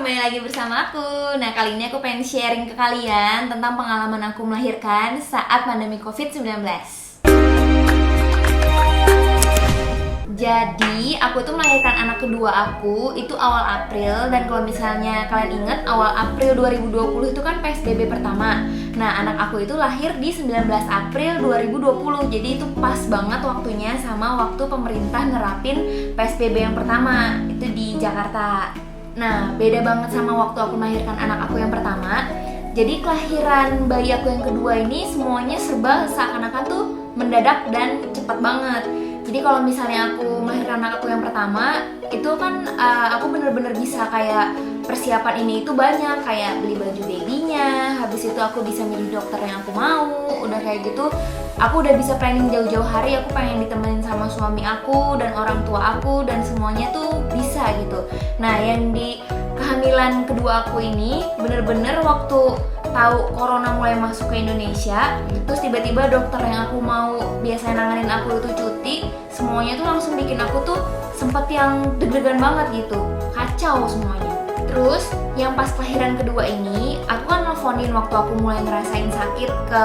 kembali lagi bersama aku. Nah, kali ini aku pengen sharing ke kalian tentang pengalaman aku melahirkan saat pandemi COVID-19. Jadi, aku tuh melahirkan anak kedua aku itu awal April. Dan kalau misalnya kalian ingat, awal April 2020 itu kan PSBB pertama. Nah, anak aku itu lahir di 19 April 2020. Jadi itu pas banget waktunya sama waktu pemerintah nerapin PSBB yang pertama, itu di Jakarta. Nah, beda banget sama waktu aku melahirkan anak aku yang pertama. Jadi kelahiran bayi aku yang kedua ini semuanya serba seakan-akan tuh mendadak dan cepat banget. Jadi kalau misalnya aku melahirkan anak aku yang pertama, itu kan aku bener-bener bisa kayak persiapan ini itu banyak, kayak beli baju babynya, habis itu aku bisa milih dokter yang aku mau, udah kayak gitu aku udah bisa planning jauh-jauh hari aku pengen ditemenin sama suami aku dan orang tua aku dan semuanya tuh bisa gitu. Nah, yang di kehamilan kedua aku ini bener-bener waktu tahu corona mulai masuk ke Indonesia, terus tiba-tiba dokter yang aku mau biasanya nanganin aku itu cuti, semuanya tuh langsung bikin aku tuh sempet yang deg-degan banget gitu, kacau semuanya. Terus yang pas kelahiran kedua ini, aku kan nelfonin waktu aku mulai ngerasain sakit ke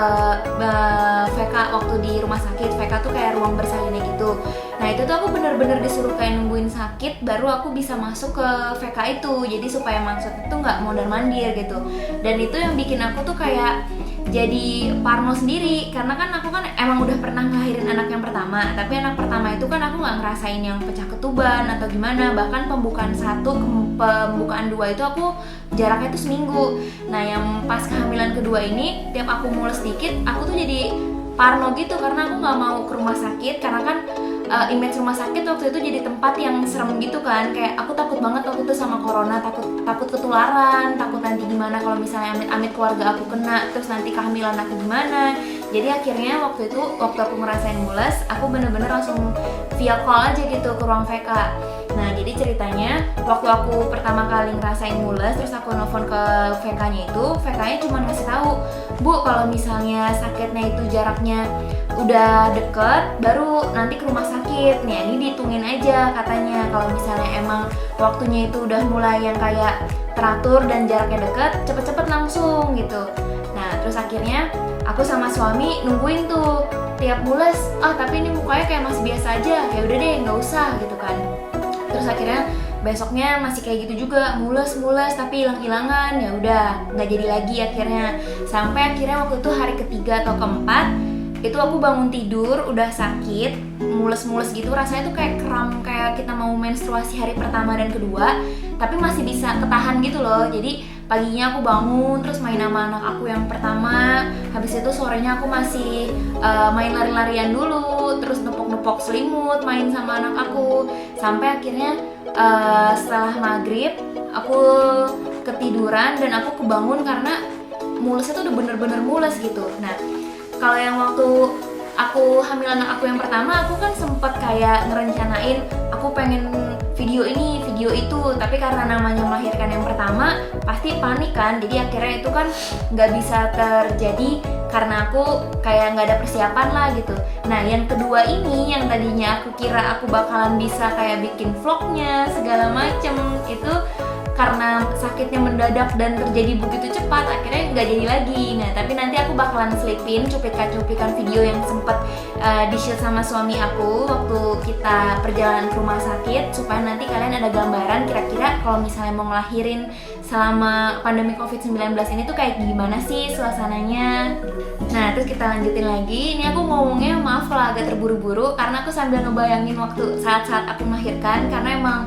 VK waktu di rumah sakit. VK tuh kayak ruang bersalinnya gitu. Nah itu tuh aku bener-bener disuruh kayak nungguin sakit baru aku bisa masuk ke VK itu. Jadi supaya maksud itu nggak mondar-mandir gitu. Dan itu yang bikin aku tuh kayak jadi parno sendiri, karena kan aku kan emang udah pernah ngelahirin anak yang pertama, tapi anak pertama itu kan aku nggak ngerasain yang pecah ketuban atau gimana, bahkan pembukaan 1 ke pembukaan 2 itu aku jaraknya tuh seminggu. Nah yang pas kehamilan kedua ini tiap aku mules dikit aku tuh jadi parno gitu, karena aku nggak mau ke rumah sakit, karena kan image rumah sakit waktu itu jadi tempat yang serem gitu kan, kayak aku takut banget waktu itu sama corona, takut ketularan, takut nanti gimana kalau misalnya amit-amit keluarga aku kena, terus nanti kehamilan aku gimana. Jadi akhirnya waktu aku ngerasain mules, aku bener-bener langsung via call aja gitu ke ruang VK. Nah jadi ceritanya waktu aku pertama kali ngerasain mules, terus aku nelfon ke VK-nya itu, VK-nya cuma ngasih tahu, Bu kalau misalnya sakitnya itu jaraknya udah deket, baru nanti ke rumah sakit. Nih ini dihitungin aja katanya, kalau misalnya emang waktunya itu udah mulai yang kayak teratur dan jaraknya deket, cepet-cepet langsung gitu. Nah terus akhirnya aku sama suami nungguin tuh tiap mules, tapi ini mukanya kayak masih biasa aja, ya udah deh nggak usah gitu kan. Terus akhirnya besoknya masih kayak gitu juga, mules tapi hilang-hilangan, ya udah nggak jadi lagi akhirnya. Sampai akhirnya waktu itu hari ketiga atau keempat itu aku bangun tidur udah sakit, mules gitu, rasanya tuh kayak kram, kayak kita mau menstruasi hari pertama dan kedua, tapi masih bisa ketahan gitu loh. Jadi paginya aku bangun terus main sama anak aku yang pertama, habis itu sorenya aku masih main lari-larian dulu, terus nepok-nepok selimut, main sama anak aku, sampai akhirnya setelah maghrib aku ketiduran dan aku kebangun karena mulesnya tuh udah bener-bener mules gitu. Nah kalau yang waktu aku hamil anak aku yang pertama, aku kan sempet kayak ngerencanain aku pengen video ini, video itu, tapi karena namanya melahirkan yang pertama pasti panik kan, jadi akhirnya itu kan nggak bisa terjadi karena aku kayak nggak ada persiapan lah gitu. Nah yang kedua ini, yang tadinya aku kira aku bakalan bisa kayak bikin vlognya segala macem, itu karena sakitnya mendadak dan terjadi begitu cepat akhirnya nggak jadi lagi. Nah tapi nanti aku bakalan selipin cuplikan video yang sempet di-shoot sama suami aku waktu kita perjalanan ke rumah sakit, supaya nanti kalian ada gambaran kira-kira kalau misalnya mau ngelahirin selama pandemi COVID-19 ini tuh kayak gimana sih suasananya. Nah terus kita lanjutin lagi. Ini aku ngomongnya maaf kalau agak terburu-buru karena aku sambil ngebayangin waktu saat-saat aku melahirkan, karena emang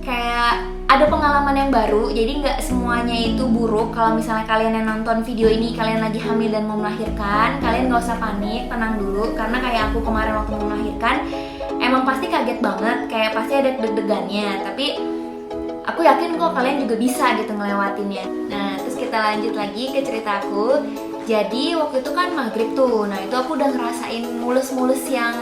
kayak ada pengalaman yang baru, jadi nggak semuanya itu buruk. Kalau misalnya kalian yang nonton video ini, kalian lagi hamil dan mau melahirkan, kalian nggak usah panik, tenang dulu. Karena kayak aku kemarin waktu mau melahirkan, emang pasti kaget banget, kayak pasti ada deg-degannya. Tapi aku yakin kok kalian juga bisa gitu ngelewatinnya. Nah terus kita lanjut lagi ke ceritaku. Jadi waktu itu kan maghrib tuh, nah itu aku udah ngerasain mules-mules yang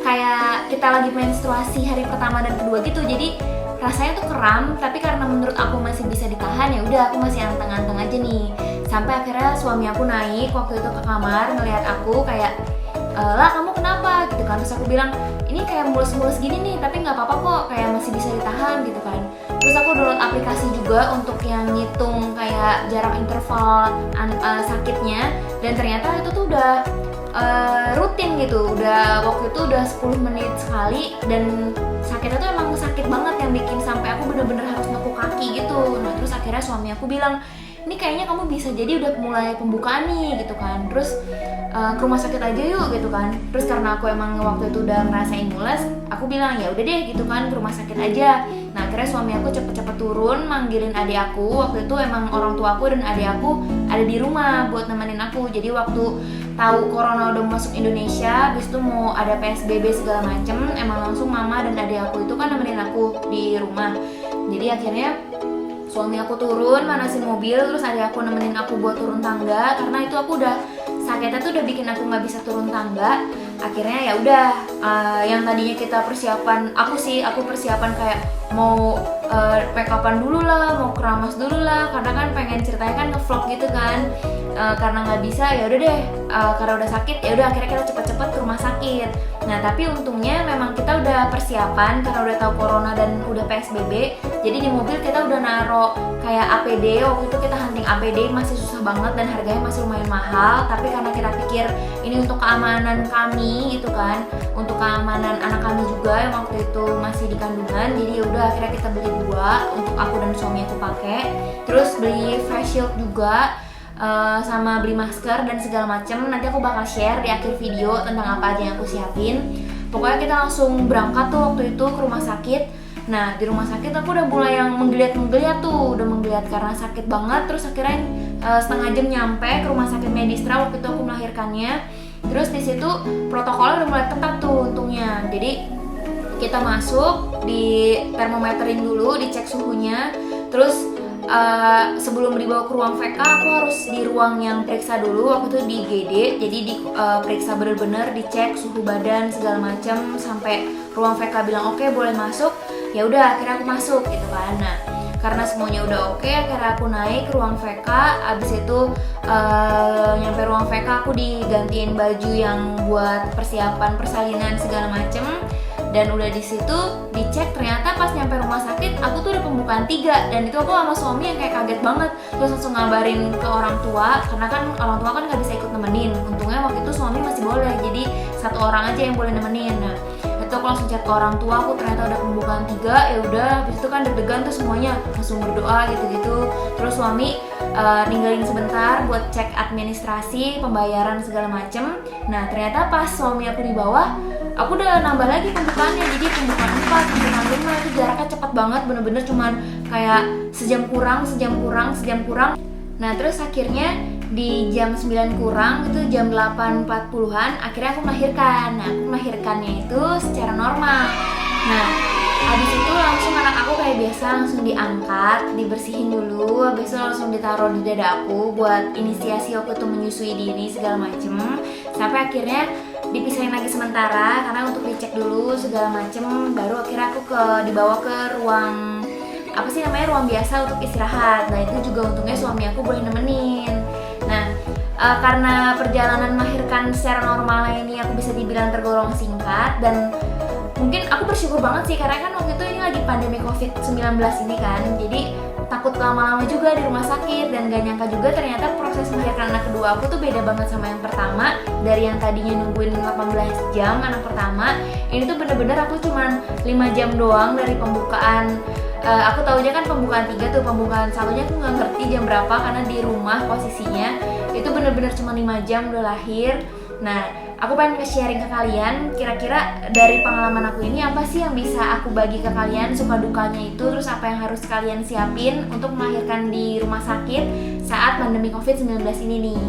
kayak kita lagi menstruasi hari pertama dan kedua gitu. Jadi rasanya tuh kram, tapi karena menurut aku masih bisa ditahan, ya udah aku masih anteng-anteng aja nih. Sampai akhirnya suami aku naik waktu itu ke kamar ngelihat aku kayak lah kamu kenapa gitu kan. Terus aku bilang ini kayak mulus-mulus gini nih tapi nggak apa-apa kok, kayak masih bisa ditahan gitu kan. Terus aku download aplikasi juga untuk yang ngitung kayak jarak interval sakitnya, dan ternyata itu tuh udah rutin gitu, waktu itu udah 10 menit sekali, dan sakitnya tuh emang sakit banget yang bikin sampai aku bener-bener harus nekuk kaki gitu. Nah terus akhirnya suami aku bilang ini kayaknya kamu bisa jadi udah mulai pembukaan nih gitu kan, terus ke rumah sakit aja yuk gitu kan. Terus karena aku emang waktu itu udah ngerasain mules, aku bilang ya udah deh gitu kan, ke rumah sakit aja. Nah akhirnya suami aku cepet-cepet turun manggilin adik aku. Waktu itu emang orang tua aku dan adik aku ada di rumah buat nemenin aku. Jadi waktu tahu corona udah masuk Indonesia, habis itu mau ada PSBB segala macem, emang langsung mama dan adik aku itu kan nemenin aku di rumah. Jadi akhirnya suami aku turun manasin mobil, terus adik aku nemenin aku buat turun tangga, karena itu aku udah sakitnya tuh udah bikin aku nggak bisa turun tangga. Akhirnya ya udah, yang tadinya kita persiapan, aku persiapan kayak mau make upan dulu lah, mau keramas dulu lah, karena kan pengen ceritanya kan nge-vlog gitu kan. Karena nggak bisa ya udah deh, karena udah sakit ya udah akhirnya kita cepet-cepet ke rumah sakit. Nah tapi untungnya memang kita udah persiapan karena udah tahu corona dan udah PSBB. Jadi di mobil kita udah naro kayak APD. Waktu itu kita hunting APD masih susah banget dan harganya masih lumayan mahal. Tapi karena kita pikir ini untuk keamanan kami gitu kan, untuk keamanan anak kami juga yang waktu itu masih di kandungan. Jadi ya udah akhirnya kita beli 2 untuk aku dan suami aku pakai. Terus beli face shield juga, sama beli masker dan segala macem. Nanti aku bakal share di akhir video tentang apa aja yang aku siapin. Pokoknya kita langsung berangkat tuh waktu itu ke rumah sakit. Nah di rumah sakit aku udah mulai yang menggeliat tuh, udah menggeliat karena sakit banget. Terus akhirnya setengah jam nyampe ke rumah sakit Medistra waktu itu aku melahirkannya. Terus di situ protokolnya udah mulai ketat tuh untungnya. Jadi kita masuk, di termometerin dulu, dicek suhunya. Terus sebelum dibawa ke ruang VK aku harus di ruang yang periksa dulu, waktu itu di IGD. Jadi diperiksa bener-bener, dicek suhu badan segala macam sampai ruang VK bilang oke, boleh masuk. Ya udah akhirnya aku masuk gitu kan. Nah karena semuanya udah oke, akhirnya aku naik ke ruang VK. Abis itu nyampe ruang VK aku digantiin baju yang buat persiapan persalinan segala macem. Dan udah di situ dicek, ternyata pas nyampe rumah sakit aku tuh udah pembukaan 3. Dan itu aku sama suami yang kayak kaget banget. Terus langsung ngabarin ke orang tua, karena kan orang tua kan gak bisa ikut nemenin. Untungnya waktu itu suami masih boleh, jadi 1 orang aja yang boleh nemenin. Nah itu aku langsung chat ke orang tua aku, ternyata udah pembukaan 3. Ya udah, habis itu kan deg-degan tuh semuanya, langsung berdoa gitu-gitu. Terus suami ninggalin sebentar buat cek administrasi, pembayaran segala macem. Nah ternyata pas suami aku di bawah, aku udah nambah lagi pembukaannya. Jadi pembukaan 4, pembukaan 5 itu jaraknya cepet banget, bener-bener cuman kayak sejam kurang. Nah terus akhirnya di jam 9 kurang, itu jam 8.40-an, akhirnya aku melahirkan. Nah aku melahirkannya itu secara normal. Nah habis itu langsung anak aku kayak biasa langsung diangkat, dibersihin dulu, habis itu langsung ditaruh di dada aku buat inisiasi waktu itu menyusui diri segala macem. Sampai akhirnya dipisahin lagi sementara karena untuk dicek dulu segala macem. Baru akhirnya aku dibawa ke ruang ruang biasa untuk istirahat. Nah itu juga untungnya suami aku boleh nemenin. Nah karena perjalanan melahirkan secara normalnya ini aku bisa dibilang tergolong singkat, dan mungkin aku bersyukur banget sih karena kan waktu itu ini lagi pandemi COVID-19 ini kan. Jadi takut lama-lama juga di rumah sakit, dan gak nyangka juga ternyata proses melahirkan anak kedua aku tuh beda banget sama yang pertama. Dari yang tadinya nungguin 18 jam anak pertama, ini tuh bener-bener aku cuman 5 jam doang dari pembukaan. Aku taunya kan pembukaan 3 tuh, pembukaan 1-nya aku gak ngerti jam berapa karena di rumah posisinya. Itu bener-bener cuma 5 jam udah lahir. Nah aku pengen nge-sharing ke kalian, kira-kira dari pengalaman aku ini apa sih yang bisa aku bagi ke kalian, suka dukanya itu, terus apa yang harus kalian siapin untuk melahirkan di rumah sakit saat pandemi COVID-19 ini nih.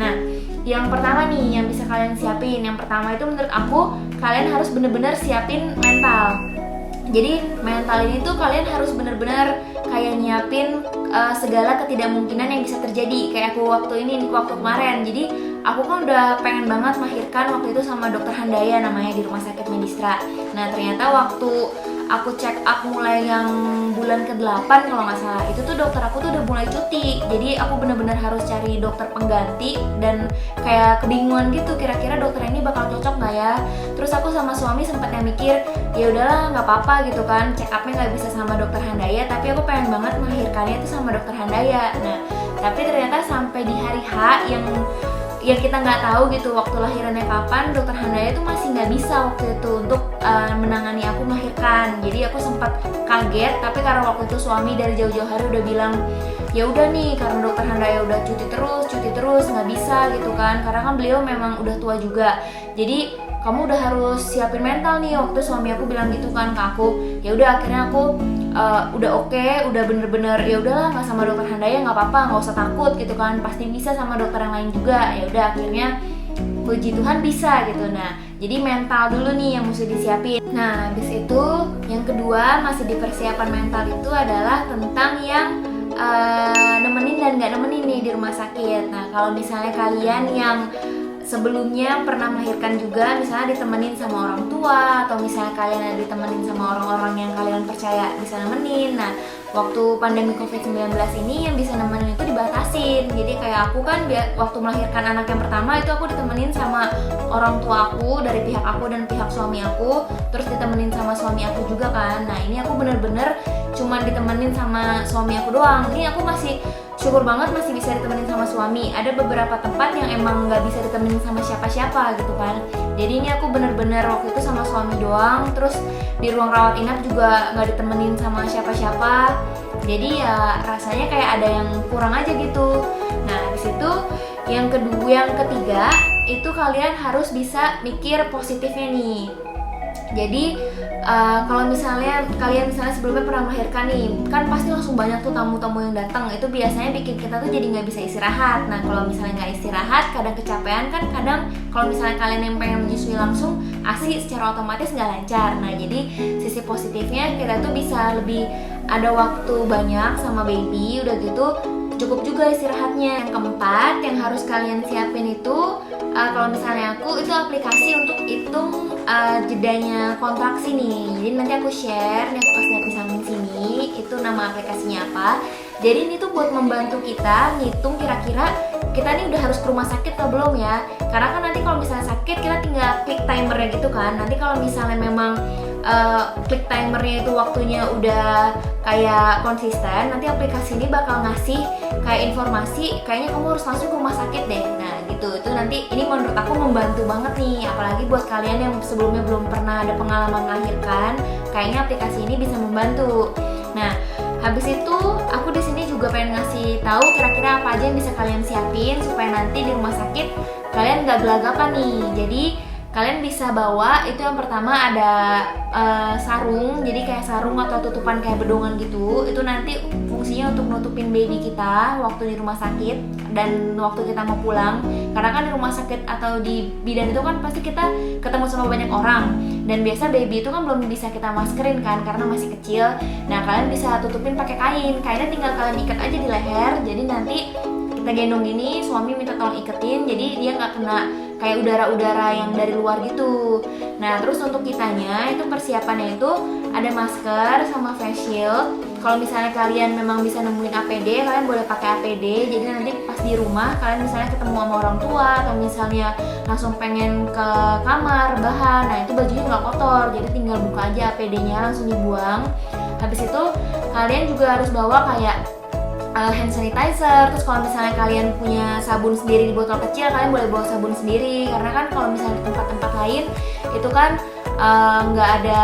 Nah yang pertama nih yang bisa kalian siapin, yang pertama itu menurut aku kalian harus bener-bener siapin mental. Jadi mental ini tuh kalian harus bener-bener kayak nyiapin segala ketidakmungkinan yang bisa terjadi. Kayak aku waktu kemarin, jadi aku kan udah pengen banget melahirkan waktu itu sama dokter Handaya namanya di rumah sakit Medistra. Nah ternyata waktu aku check up mulai yang bulan ke-8 kalau nggak salah, itu tuh dokter aku tuh udah mulai cuti. Jadi aku bener-bener harus cari dokter pengganti dan kayak kebingungan gitu, kira-kira dokter ini bakal cocok nggak ya. Terus aku sama suami sempatnya mikir, ya udahlah nggak apa-apa gitu kan, check upnya nggak bisa sama dokter Handaya, tapi aku pengen banget melahirkannya itu sama dokter Handaya. Nah, tapi ternyata sampai di hari H yang kita nggak tahu gitu waktu lahirannya kapan, dokter Handaya itu masih nggak bisa waktu itu untuk menangani aku melahirkan. Jadi aku sempat kaget, tapi karena waktu itu suami dari jauh-jauh hari udah bilang, ya udah nih karena dokter Handaya udah cuti terus nggak bisa gitu kan, karena kan beliau memang udah tua juga. Jadi kamu udah harus siapin mental nih. Waktu suami aku bilang gitu kan ke aku. Ya udah, akhirnya aku udah oke, udah bener-bener ya udahlah nggak sama dokter Handaya nggak apa-apa, nggak usah takut gitu kan, pasti bisa sama dokter yang lain juga. Ya udah, akhirnya puji Tuhan bisa gitu. Nah, jadi mental dulu nih yang mesti disiapin. Nah, habis itu yang kedua masih di persiapan mental itu adalah tentang yang nemenin dan nggak nemenin nih di rumah sakit. Nah, kalau misalnya kalian yang sebelumnya pernah melahirkan juga, misalnya ditemenin sama orang tua, atau misalnya kalian ditemenin sama orang-orang yang kalian percaya bisa nemenin. Nah, waktu pandemi COVID-19 ini yang bisa nemenin itu dibatasin. Jadi kayak aku kan waktu melahirkan anak yang pertama itu aku ditemenin sama orang tua aku dari pihak aku dan pihak suami aku, terus ditemenin sama suami aku juga kan. Nah, ini aku bener-bener cuma ditemenin sama suami aku doang. Ini aku masih syukur banget masih bisa ditemenin sama suami. Ada beberapa tempat yang emang nggak bisa ditemenin sama siapa-siapa gitu kan. Jadi ini aku bener-bener waktu itu sama suami doang. Terus di ruang rawat inap juga nggak ditemenin sama siapa-siapa. Jadi ya rasanya kayak ada yang kurang aja gitu. Nah, di situ yang ketiga itu kalian harus bisa mikir positifnya nih. Jadi kalau misalnya kalian sebelumnya pernah melahirkan nih, kan pasti langsung banyak tuh tamu-tamu yang datang. Itu biasanya bikin kita tuh jadi nggak bisa istirahat. Nah, kalau misalnya nggak istirahat, kadang kecapean kan, kadang kalau misalnya kalian yang pengen menyusui langsung, ASI secara otomatis nggak lancar. Nah, jadi sisi positifnya kita tuh bisa lebih ada waktu banyak sama baby, udah gitu cukup juga istirahatnya. Yang keempat yang harus kalian siapin itu kalau misalnya aku itu aplikasi untuk hitung jedanya kontraksi nih. Jadi nanti aku share, nih aku kasih lihat di samping sini, itu nama aplikasinya apa. Jadi ini tuh buat membantu kita ngitung kira-kira kita nih udah harus ke rumah sakit atau belum ya. Karena kan nanti kalau misalnya sakit kita tinggal klik timernya gitu kan. Nanti kalau misalnya memang klik timernya itu waktunya udah kayak konsisten, nanti aplikasi ini bakal ngasih kayak informasi kayaknya kamu harus langsung ke rumah sakit deh. Nah gitu, itu nanti ini menurut aku membantu banget nih, apalagi buat kalian yang sebelumnya belum pernah ada pengalaman melahirkan, kayaknya aplikasi ini bisa membantu. Nah, habis itu aku di sini juga pengen ngasih tahu kira-kira apa aja yang bisa kalian siapin supaya nanti di rumah sakit kalian nggak gelagapan nih. Jadi kalian bisa bawa itu yang pertama ada sarung, jadi kayak sarung atau tutupan kayak bedongan gitu. Itu nanti fungsinya untuk nutupin baby kita waktu di rumah sakit dan waktu kita mau pulang. Karena kan di rumah sakit atau di bidan itu kan pasti kita ketemu sama banyak orang, dan biasa baby itu kan belum bisa kita maskerin kan karena masih kecil. Nah, kalian bisa tutupin pakai kain. Kainnya tinggal kalian ikat aja di leher. Jadi nanti kita gendong gini, suami minta tolong iketin, jadi dia nggak kena kayak udara-udara yang dari luar gitu. Nah, terus untuk kitanya itu persiapannya itu ada masker sama face shield. Kalau misalnya kalian memang bisa nemuin APD, kalian boleh pakai APD. Jadi nanti pas di rumah kalian misalnya ketemu sama orang tua atau misalnya langsung pengen ke kamar bahan, nah itu bajunya nggak kotor, jadi tinggal buka aja APD-nya langsung dibuang. Habis itu kalian juga harus bawa kayak hand sanitizer. Terus kalau misalnya kalian punya sabun sendiri di botol kecil, kalian boleh bawa sabun sendiri. Karena kan kalau misalnya di tempat-tempat lain itu kan nggak ada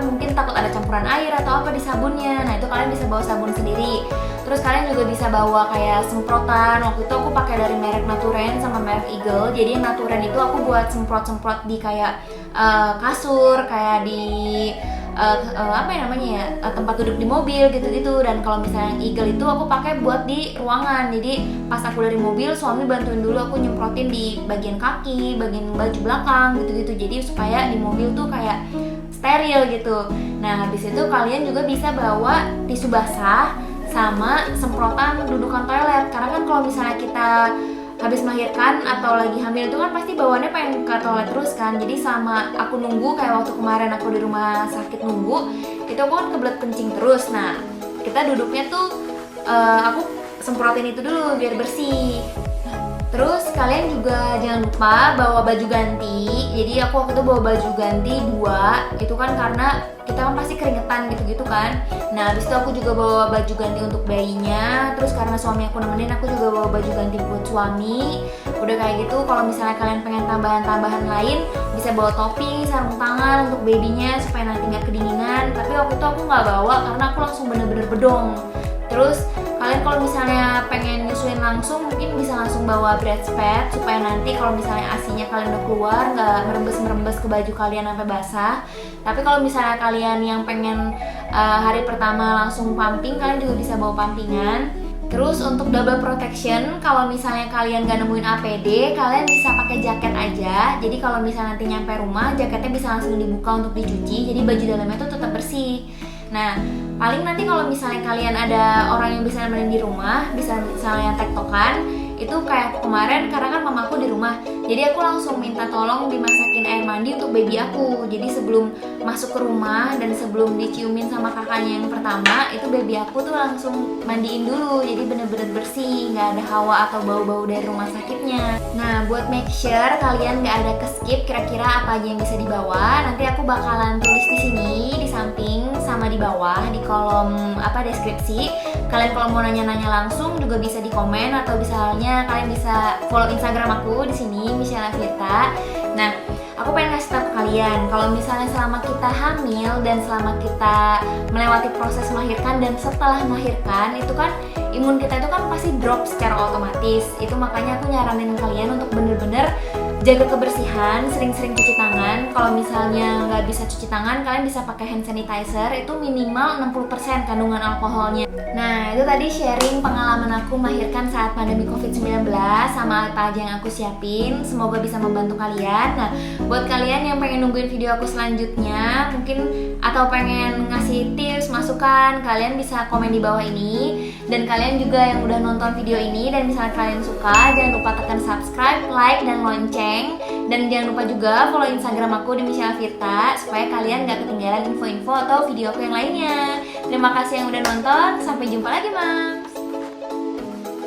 mungkin takut ada campuran air atau apa di sabunnya. Nah, itu kalian bisa bawa sabun sendiri. Terus kalian juga bisa bawa kayak semprotan. Waktu itu aku pakai dari merek Naturen sama merek Eagle. Jadi yang Naturen itu aku buat semprot-semprot di kayak kasur, kayak di tempat duduk di mobil gitu-gitu. Dan kalau misalnya Eagle itu aku pakai buat di ruangan. Jadi pas aku dari mobil, suami bantuin dulu aku nyemprotin di bagian kaki, bagian baju belakang gitu-gitu. Jadi supaya di mobil tuh kayak steril gitu. Nah, habis itu kalian juga bisa bawa tisu basah sama semprotan dudukan toilet. Karena kan kalau misalnya kita habis melahirkan atau lagi hamil itu kan pasti bawaannya pengen ke toilet terus kan. Jadi sama aku nunggu, kayak waktu kemarin aku di rumah sakit nunggu, itu aku kan kebelet kencing terus. Nah kita duduknya tuh aku semprotin itu dulu biar bersih. Terus kalian juga jangan lupa bawa baju ganti. Jadi aku waktu itu bawa baju ganti 2. Itu kan karena kita kan pasti keringetan gitu-gitu kan. Nah habis itu aku juga bawa baju ganti untuk bayinya. Terus karena suami aku nemenin, aku juga bawa baju ganti buat suami. Udah kayak gitu, kalau misalnya kalian pengen tambahan-tambahan lain, bisa bawa topi, sarung tangan untuk babynya supaya nanti nggak kedinginan. Tapi waktu itu aku nggak bawa karena aku langsung bener-bener bedong. Terus kalian kalau misalnya pengen nyusuin langsung, mungkin bisa langsung bawa breast pad supaya nanti kalau misalnya asinya kalian udah keluar nggak merembes-merembes ke baju kalian sampai basah. Tapi kalau misalnya kalian yang pengen hari pertama langsung pumping, kalian juga bisa bawa pumpingan. Terus untuk double protection, kalau misalnya kalian gak nemuin APD, kalian bisa pakai jaket aja. Jadi kalau misalnya nanti nyampe rumah, jaketnya bisa langsung dibuka untuk dicuci. Jadi baju dalamnya tuh tetap bersih. Nah, paling nanti kalau misalnya kalian ada orang yang bisa nemenin di rumah, bisa misalnya tektokan, itu kayak kemarin karena kan mamaku di rumah, jadi aku langsung minta tolong dimasakin air mandi untuk baby aku. Jadi sebelum masuk ke rumah dan sebelum diciumin sama kakaknya yang pertama, itu baby aku tuh langsung mandiin dulu, jadi bener-bener bersih, nggak ada hawa atau bau-bau dari rumah sakitnya. Nah, buat make sure kalian nggak ada ke-skip kira-kira apa aja yang bisa dibawa, nanti aku bakalan tulis di sini, di samping sama di bawah di kolom deskripsi. Kalian kalau mau nanya-nanya langsung juga bisa di komen, atau misalnya kalian bisa follow Instagram aku di sini, Michelle Firta. Nah, aku pengen ngasih tahu ke kalian kalau misalnya selama kita hamil dan selama kita melewati proses melahirkan dan setelah melahirkan, itu kan imun kita itu kan pasti drop secara otomatis. Itu makanya aku nyaranin kalian untuk bener-bener jaga kebersihan, sering-sering cuci tangan. Kalau misalnya nggak bisa cuci tangan, kalian bisa pakai hand sanitizer, itu minimal 60% kandungan alkoholnya. Nah, itu tadi sharing pengalaman aku melahirkan saat pandemi COVID-19 sama apa aja yang aku siapin. Semoga bisa membantu kalian. Nah, buat kalian yang pengen nungguin video aku selanjutnya, mungkin atau pengen ngasih tips, masukan, kalian bisa komen di bawah ini. Dan kalian juga yang udah nonton video ini dan misalnya kalian suka, jangan lupa tekan subscribe, like, dan lonceng. Dan jangan lupa juga follow Instagram aku di Michelle Firta supaya kalian gak ketinggalan info-info atau video aku yang lainnya. Terima kasih yang udah nonton, sampai jumpa lagi, Mam.